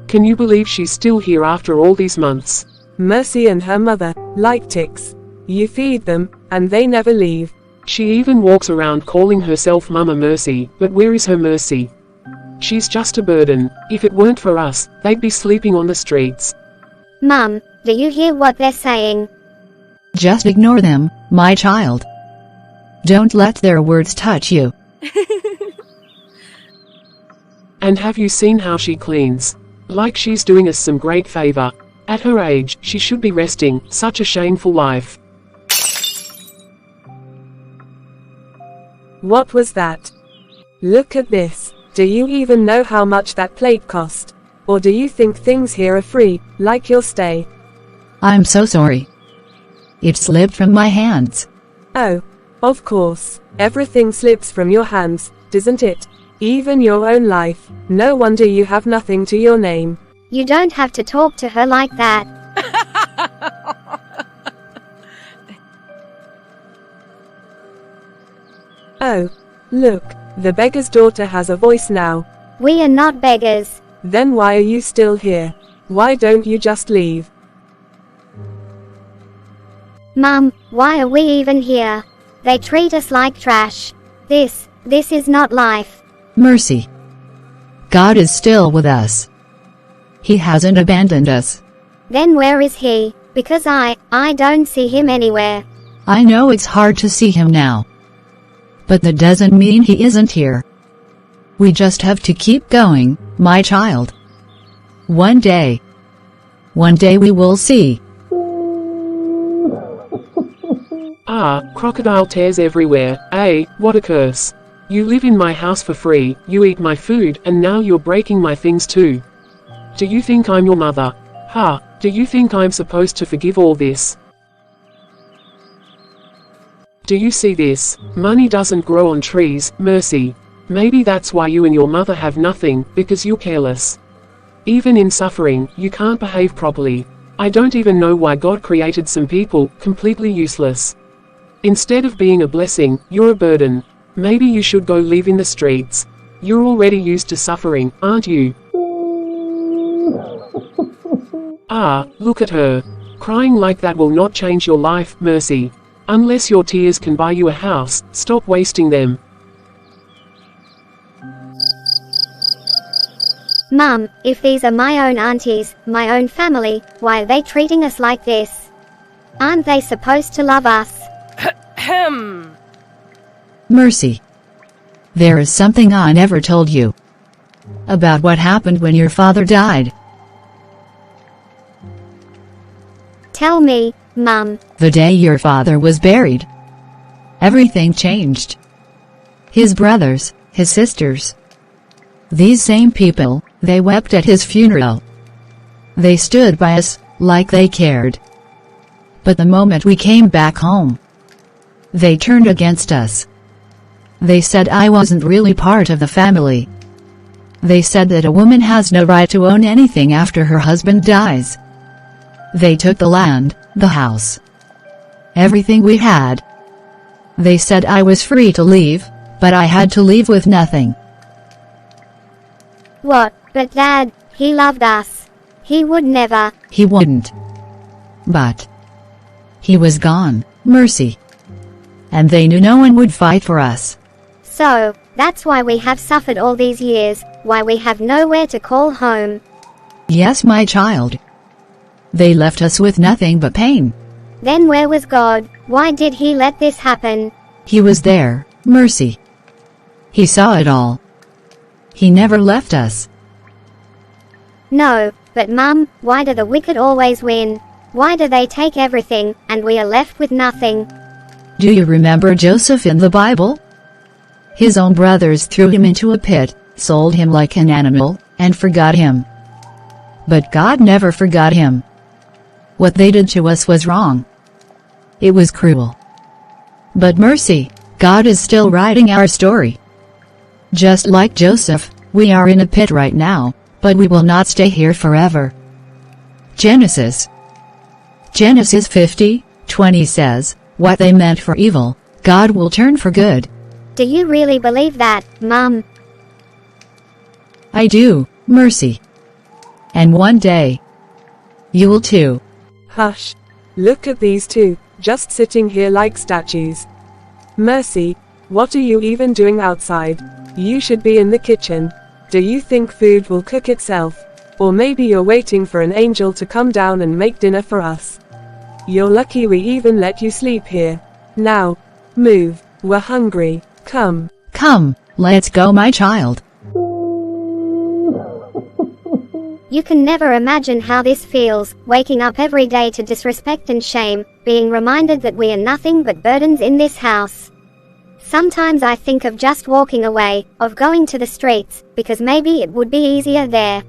Can you believe she's still here after all these months? Mercy and her mother, like ticks. You feed them, and they never leave. She even walks around calling herself Mama Mercy, but where is her mercy? She's just a burden. If it weren't for us, they'd be sleeping on the streets. Mum, do you hear what they're saying? Just ignore them, my child. Don't let their words touch you. And have you seen how she cleans? Like she's doing us some great favor. At her age, she should be resting. Such a shameful life. What was that? Look at this. Do you even know how much that plate cost? Or do you think things here are free, like your stay? I'm so sorry. It slipped from my hands. Oh, of course. Everything slips from your hands, doesn't it? Even your own life. No wonder you have nothing to your name. You don't have to talk to her like that. Oh, look, the beggar's daughter has a voice now. We are not beggars. Then why are you still here? Why don't you just leave? Mum, why are we even here? They treat us like trash. This is not life. Mercy. God is still with us. He hasn't abandoned us. Then where is he? Because I don't see him anywhere. I know it's hard to see him now. But that doesn't mean he isn't here. We just have to keep going, my child. One day we will see. Ah, crocodile tears everywhere. What a curse. You live in my house for free, you eat my food, and now you're breaking my things too. Do you think I'm your mother? Do you think I'm supposed to forgive all this? Do you see this? Money doesn't grow on trees, Mercy. Maybe that's why you and your mother have nothing, because you're careless. Even in suffering, you can't behave properly. I don't even know why God created some people, completely useless. Instead of being a blessing, you're a burden. Maybe you should go live in the streets. You're already used to suffering, aren't you? Look at her. Crying like that will not change your life, Mercy. Unless your tears can buy you a house, stop wasting them. Mum, if these are my own aunties, my own family, why are they treating us like this? Aren't they supposed to love us? Mercy. There is something I never told you. About what happened when your father died. Tell me, Mum. The day your father was buried, everything changed. His brothers, his sisters. These same people, they wept at his funeral. They stood by us, like they cared. But the moment we came back home, they turned against us. They said I wasn't really part of the family. They said that a woman has no right to own anything after her husband dies. They took the land, the house, everything we had. They said I was free to leave, but I had to leave with nothing. What? But Dad, he loved us. He would never. He wouldn't. But he was gone, Mercy. And they knew no one would fight for us. So, that's why we have suffered all these years, why we have nowhere to call home. Yes, my child. They left us with nothing but pain. Then where was God? Why did he let this happen? He was there, Mercy. He saw it all. He never left us. No, but Mum, why do the wicked always win? Why do they take everything, and we are left with nothing? Do you remember Joseph in the Bible? His own brothers threw him into a pit, sold him like an animal, and forgot him. But God never forgot him. What they did to us was wrong. It was cruel. But Mercy, God is still writing our story. Just like Joseph, we are in a pit right now, but we will not stay here forever. Genesis 50:20 says, what they meant for evil, God will turn for good. Do you really believe that, Mum? I do, Mercy. And one day, you will too. Hush. Look at these two, just sitting here like statues. Mercy, what are you even doing outside? You should be in the kitchen. Do you think food will cook itself? Or maybe you're waiting for an angel to come down and make dinner for us. You're lucky we even let you sleep here. Now, move, we're hungry, come. Come, let's go, my child. You can never imagine how this feels, waking up every day to disrespect and shame, being reminded that we are nothing but burdens in this house. Sometimes I think of just walking away, of going to the streets, because maybe it would be easier there.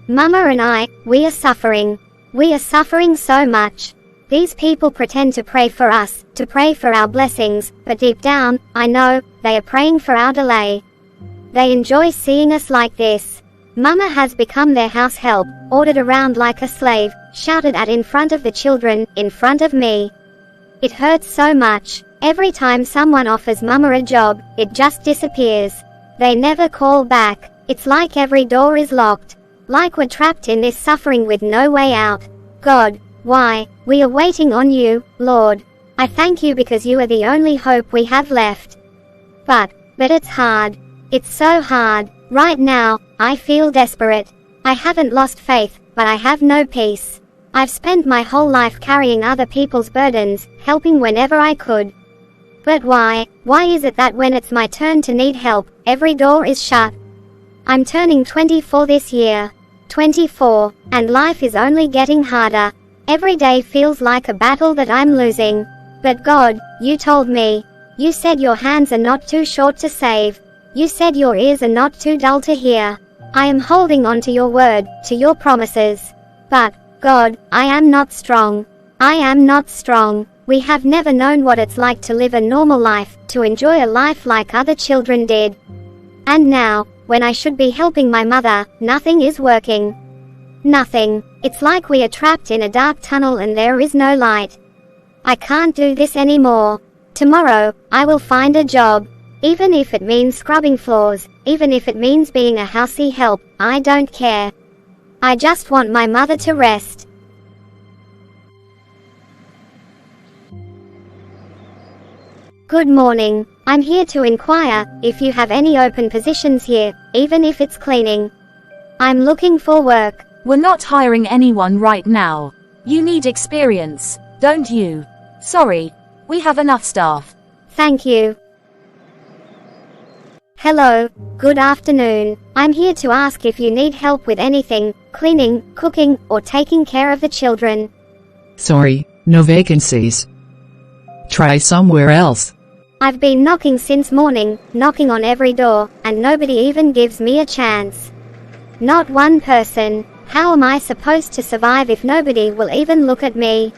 Mama and I, we are suffering. We are suffering so much. These people pretend to pray for us, to pray for our blessings, but deep down, I know, they are praying for our delay. They enjoy seeing us like this. Mama has become their house help, ordered around like a slave, shouted at in front of the children, in front of me. It hurts so much. Every time someone offers Mama a job, it just disappears. They never call back. It's like every door is locked. Like we're trapped in this suffering with no way out. God, why? We are waiting on you, Lord. I thank you because you are the only hope we have left. But it's hard. It's so hard. Right now, I feel desperate. I haven't lost faith, but I have no peace. I've spent my whole life carrying other people's burdens, helping whenever I could. But why? Why is it that when it's my turn to need help, every door is shut? I'm turning 24 this year. 24, and life is only getting harder. Every day feels like a battle that I'm losing. But God, you told me. You said your hands are not too short to save. You said your ears are not too dull to hear. I am holding on to your word, to your promises. But, God, I am not strong. I am not strong. We have never known what it's like to live a normal life, to enjoy a life like other children did. And now, when I should be helping my mother, nothing is working. Nothing. It's like we are trapped in a dark tunnel and there is no light. I can't do this anymore. Tomorrow, I will find a job. Even if it means scrubbing floors, even if it means being a housey help, I don't care. I just want my mother to rest. Good morning. I'm here to inquire if you have any open positions here, even if it's cleaning. I'm looking for work. We're not hiring anyone right now. You need experience, don't you? Sorry, we have enough staff. Thank you. Hello, good afternoon. I'm here to ask if you need help with anything, cleaning, cooking, or taking care of the children. Sorry, no vacancies. Try somewhere else. I've been knocking since morning, knocking on every door, and nobody even gives me a chance. Not one person. How am I supposed to survive if nobody will even look at me?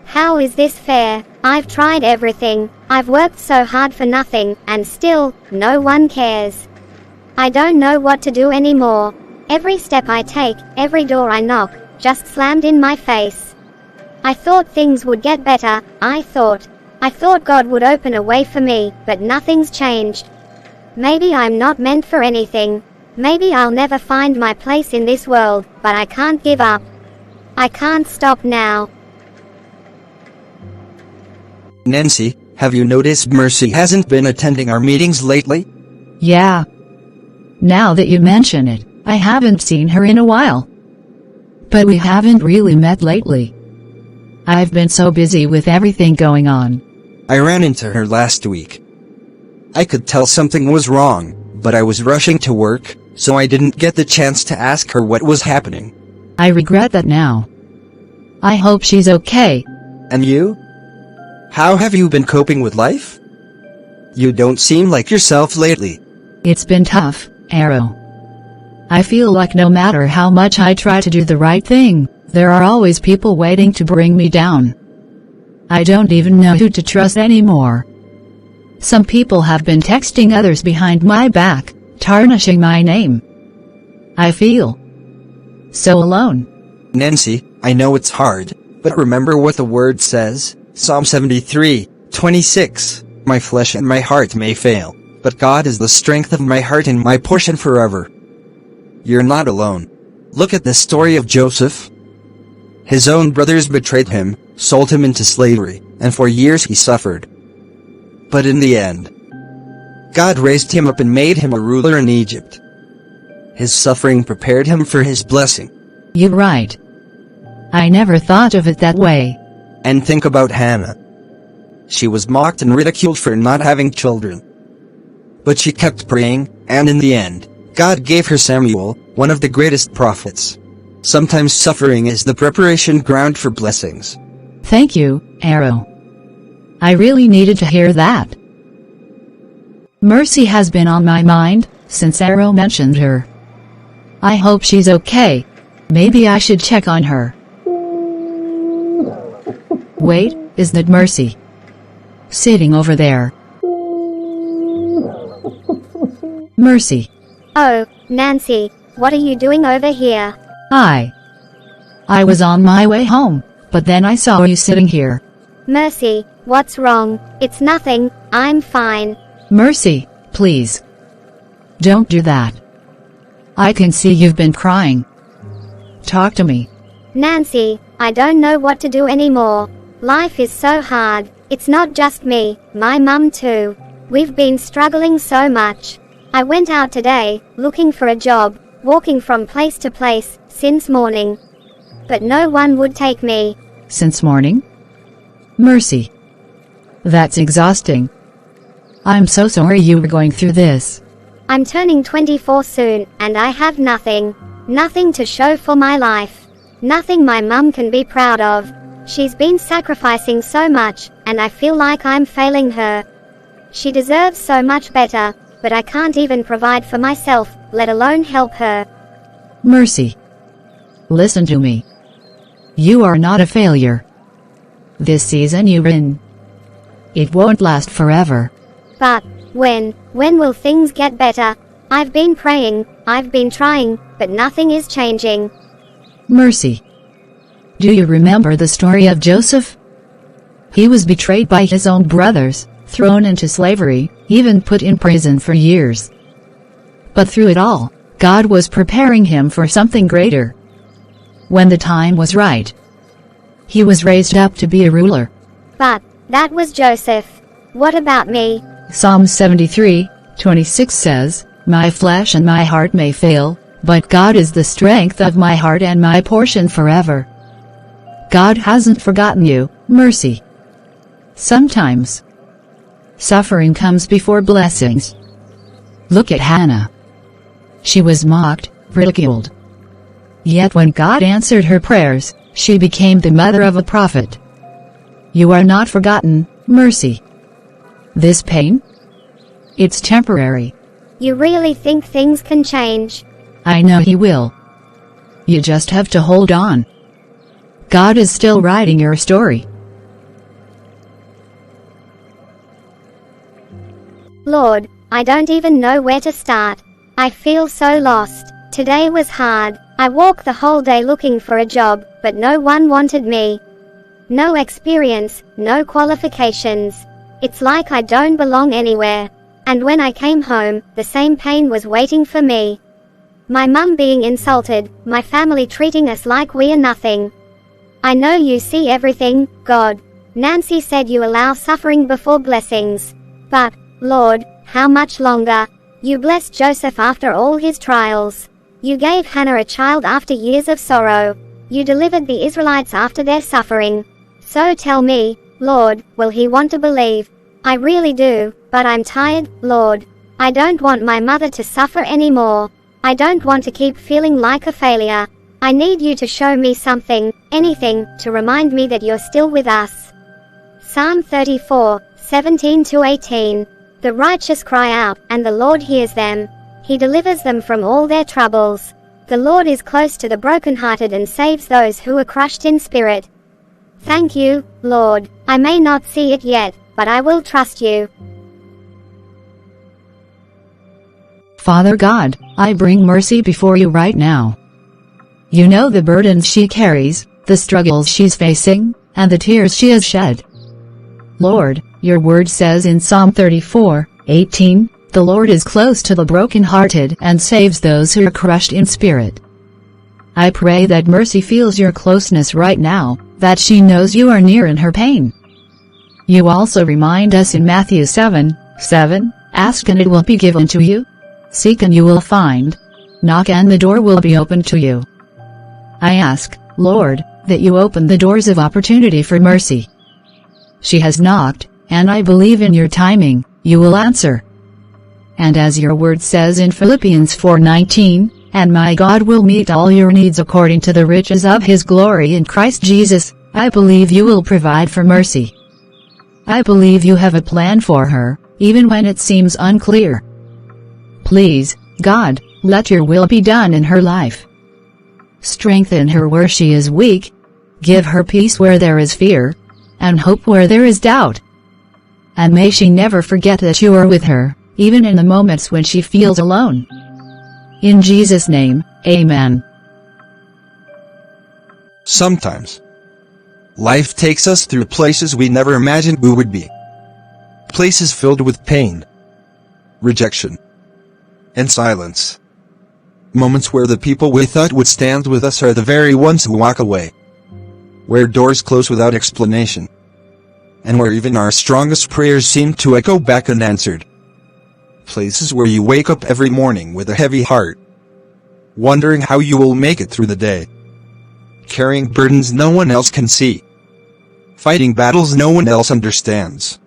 How is this fair? I've tried everything. I've worked so hard for nothing, and still, no one cares. I don't know what to do anymore. Every step I take, every door I knock, just slammed in my face. I thought things would get better. I thought God would open a way for me, but nothing's changed. Maybe I'm not meant for anything. Maybe I'll never find my place in this world, but I can't give up. I can't stop now. Nancy, have you noticed Mercy hasn't been attending our meetings lately? Yeah. Now that you mention it, I haven't seen her in a while. But we haven't really met lately. I've been so busy with everything going on. I ran into her last week. I could tell something was wrong, but I was rushing to work, so I didn't get the chance to ask her what was happening. I regret that now. I hope she's okay. And you? How have you been coping with life? You don't seem like yourself lately. It's been tough, Arrow. I feel like no matter how much I try to do the right thing, there are always people waiting to bring me down. I don't even know who to trust anymore. Some people have been texting others behind my back, tarnishing my name. I feel so alone. Nancy, I know it's hard, but remember what the word says, Psalm 73:26. My flesh and my heart may fail, but God is the strength of my heart and my portion forever. You're not alone. Look at the story of Joseph. His own brothers betrayed him, sold him into slavery, and for years he suffered. But in the end, God raised him up and made him a ruler in Egypt. His suffering prepared him for his blessing. You're right. I never thought of it that way. And think about Hannah. She was mocked and ridiculed for not having children. But she kept praying, and in the end, God gave her Samuel, one of the greatest prophets. Sometimes suffering is the preparation ground for blessings. Thank you, Arrow. I really needed to hear that. Mercy has been on my mind since Arrow mentioned her. I hope she's okay. Maybe I should check on her. Wait, is that Mercy? Sitting over there. Mercy. Oh, Nancy, what are you doing over here? Hi. I was on my way home, but then I saw you sitting here. Mercy, what's wrong? It's nothing, I'm fine. Mercy, please. Don't do that. I can see you've been crying. Talk to me. Nancy, I don't know what to do anymore. Life is so hard. It's not just me, my mum too. We've been struggling so much. I went out today, looking for a job, walking from place to place, since morning. But no one would take me. Since morning? Mercy. That's exhausting. I'm so sorry you were going through this. I'm turning 24 soon, and I have nothing. Nothing to show for my life. Nothing my mum can be proud of. She's been sacrificing so much, and I feel like I'm failing her. She deserves so much better, but I can't even provide for myself, let alone help her. Mercy. Listen to me. You are not a failure. This season you're in, it won't last forever. But, when will things get better? I've been praying, I've been trying, but nothing is changing. Mercy. Do you remember the story of Joseph? He was betrayed by his own brothers, thrown into slavery, even put in prison for years. But through it all, God was preparing him for something greater. When the time was right, he was raised up to be a ruler. But, that was Joseph. What about me? Psalm 73:26 says, "My flesh and my heart may fail, but God is the strength of my heart and my portion forever." God hasn't forgotten you, Mercy. Sometimes, suffering comes before blessings. Look at Hannah. She was mocked, ridiculed. Yet when God answered her prayers, she became the mother of a prophet. You are not forgotten, Mercy. This pain? It's temporary. You really think things can change? I know He will. You just have to hold on. God is still writing your story. Lord, I don't even know where to start. I feel so lost. Today was hard. I walked the whole day looking for a job, but no one wanted me. No experience, no qualifications. It's like I don't belong anywhere. And when I came home, the same pain was waiting for me. My mum being insulted, my family treating us like we are nothing. I know you see everything, God. Nancy said you allow suffering before blessings. But, Lord, how much longer? You blessed Joseph after all his trials. You gave Hannah a child after years of sorrow. You delivered the Israelites after their suffering. So tell me, Lord, will he want to believe? I really do, but I'm tired, Lord. I don't want my mother to suffer anymore. I don't want to keep feeling like a failure. I need you to show me something, anything, to remind me that you're still with us. Psalm 34:17-18. The righteous cry out, and the Lord hears them. He delivers them from all their troubles. The Lord is close to the brokenhearted and saves those who are crushed in spirit. Thank you, Lord. I may not see it yet, but I will trust you. Father God, I bring Mercy before you right now. You know the burdens she carries, the struggles she's facing, and the tears she has shed. Lord, your word says in Psalm 34:18, the Lord is close to the brokenhearted and saves those who are crushed in spirit. I pray that Mercy feels your closeness right now, that she knows you are near in her pain. You also remind us in Matthew 7:7, ask and it will be given to you. Seek and you will find. Knock and the door will be opened to you. I ask, Lord, that you open the doors of opportunity for Mercy. She has knocked, and I believe in your timing, you will answer. And as your word says in Philippians 4:19, and my God will meet all your needs according to the riches of his glory in Christ Jesus, I believe you will provide for Mercy. I believe you have a plan for her, even when it seems unclear. Please, God, let your will be done in her life. Strengthen her where she is weak. Give her peace where there is fear, and hope where there is doubt. And may she never forget that you are with her, even in the moments when she feels alone. In Jesus' name, Amen. Sometimes, life takes us through places we never imagined we would be. Places filled with pain, rejection, and silence. Moments where the people we thought would stand with us are the very ones who walk away. Where doors close without explanation. And where even our strongest prayers seem to echo back unanswered. Places where you wake up every morning with a heavy heart, wondering how you will make it through the day. Carrying burdens no one else can see. Fighting battles no one else understands.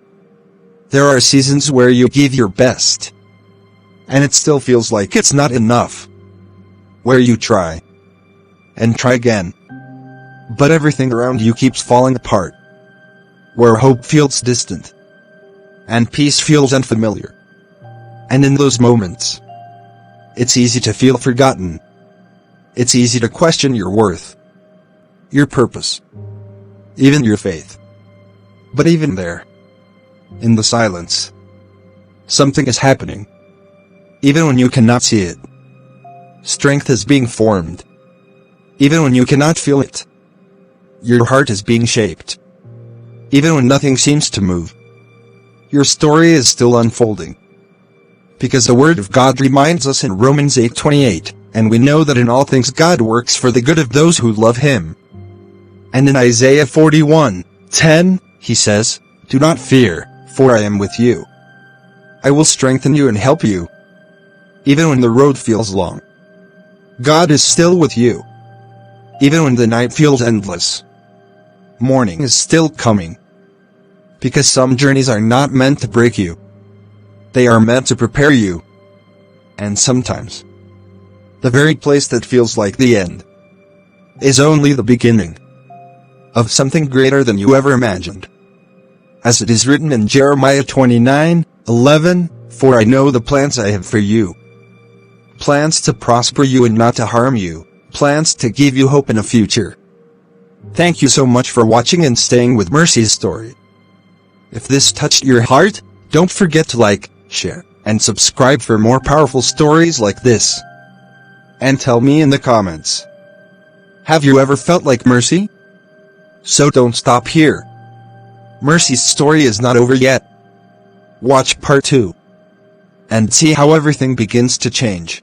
There are seasons where you give your best, and it still feels like it's not enough. Where you try, and try again, but everything around you keeps falling apart. Where hope feels distant, and peace feels unfamiliar. And in those moments, it's easy to feel forgotten. It's easy to question your worth, your purpose, even your faith. But even there, in the silence, something is happening. Even when you cannot see it, strength is being formed. Even when you cannot feel it, your heart is being shaped. Even when nothing seems to move, your story is still unfolding. Because the Word of God reminds us in Romans 8:28, and we know that in all things God works for the good of those who love Him. And in Isaiah 41:10, He says, do not fear, for I am with you. I will strengthen you and help you. Even when the road feels long, God is still with you. Even when the night feels endless, morning is still coming. Because some journeys are not meant to break you. They are meant to prepare you. And sometimes, the very place that feels like the end is only the beginning of something greater than you ever imagined. As it is written in Jeremiah 29:11, for I know the plans I have for you. Plans to prosper you and not to harm you. Plans to give you hope in a future. Thank you so much for watching and staying with Mercy's story. If this touched your heart, don't forget to like, share, and subscribe for more powerful stories like this. And tell me in the comments, have you ever felt like Mercy? So don't stop here. Mercy's story is not over yet. Watch part 2 and see how everything begins to change.